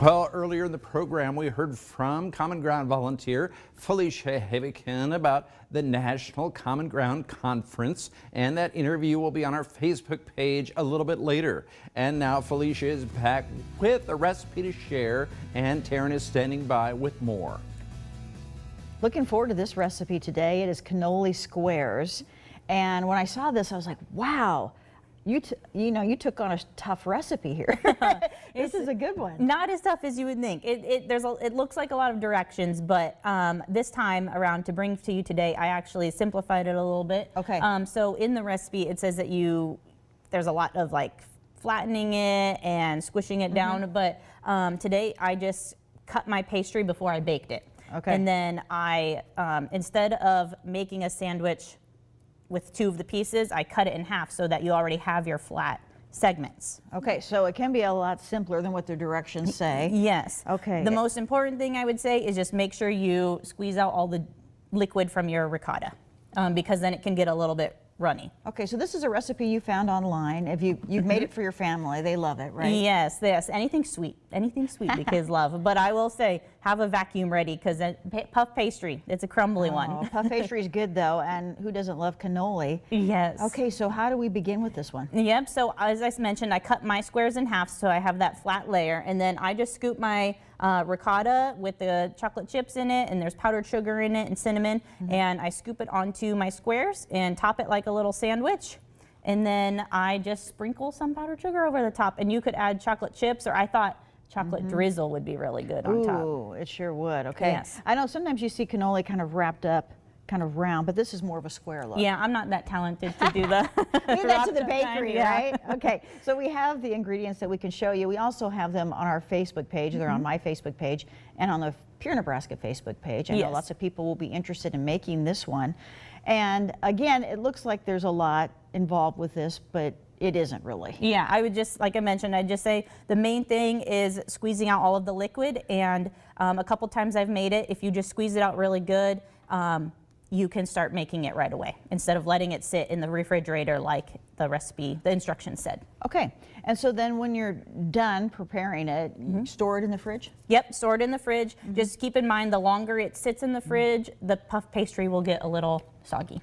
Well, earlier in the program, we heard from Common Ground volunteer Felicia Heavican about the National Common Ground Conference, and that interview will be on our Facebook page a little bit later. And now Felicia is back with a recipe to share, and Taryn is standing by with more. Looking forward to this recipe today. It is cannoli squares, and when I saw this, I was like, wow. You took on a tough recipe here. This is a good one. Not as tough as you would think. It looks like a lot of directions, but this time around to bring to you today, I actually simplified it a little bit. Okay. So in the recipe, it says that there's a lot of like flattening it and squishing it down, but today I just cut my pastry before I baked it. Okay. And then I, instead of making a sandwich with two of the pieces, I cut it in half so that you already have your flat segments. Okay, so it can be a lot simpler than what the directions say. Yes. Okay. The most important thing I would say is just make sure you squeeze out all the liquid from your ricotta, because then it can get a little bit runny. Okay, so this is a recipe you found online. If you've made it for your family, they love it, right? Yes, yes. Anything sweet the kids love. But I will say, have a vacuum ready, because puff pastry, it's a crumbly one. Puff pastry is good though, and who doesn't love cannoli? Yes. Okay, so how do we begin with this one? Yep, so as I mentioned, I cut my squares in half so I have that flat layer, and then I just scoop my ricotta with the chocolate chips in it, and there's powdered sugar in it and cinnamon, and I scoop it onto my squares and top it like a little sandwich. And then I just sprinkle some powdered sugar over the top, and you could add chocolate chips, or I thought chocolate drizzle would be really good on top. Ooh, it sure would. Okay. Yes. I know sometimes you see cannoli kind of wrapped up, kind of round, but this is more of a square look. Yeah, I'm not that talented to do the Leave that to the wrapped up bakery, kind, yeah. right? Okay, so we have the ingredients that we can show you. We also have them on our Facebook page. They're on my Facebook page and on the Pure Nebraska Facebook page. I know Yes. lots of people will be interested in making this one. And again, it looks like there's a lot involved with this, but it isn't really. Yeah, I would just, like I mentioned, I'd just say the main thing is squeezing out all of the liquid, and a couple times I've made it, if you just squeeze it out really good, you can start making it right away instead of letting it sit in the refrigerator like the recipe, the instructions said. Okay, and so then when you're done preparing it, you store it in the fridge? Yep, store it in the fridge. Just keep in mind, the longer it sits in the fridge, the puff pastry will get a little soggy.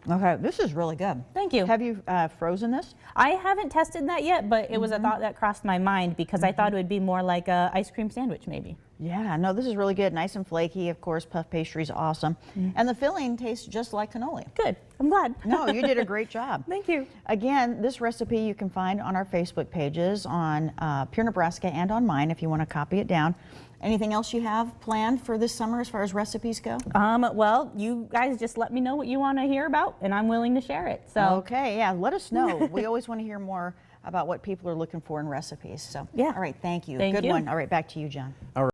Okay, this is really good. Thank you. Have you frozen this? I haven't tested that yet, but it was a thought that crossed my mind because I thought it would be more like a ice cream sandwich maybe. Yeah, no, this is really good. Nice and flaky. Of course, puff pastry is awesome. And the filling tastes just like cannoli. Good, I'm glad. No, you did a great job. Thank you. Again, this recipe you can find on our Facebook pages, on Pure Nebraska and on mine if you want to copy it down. Anything else you have planned for this summer as far as recipes go? Well, you guys just let me know what you want to hear about, and I'm willing to share it. So. Okay, yeah, let us know. We always want to hear more about what people are looking for in recipes. So, Yeah. all right, thank you. Thank Good you. one. All right, back to you, John. All right.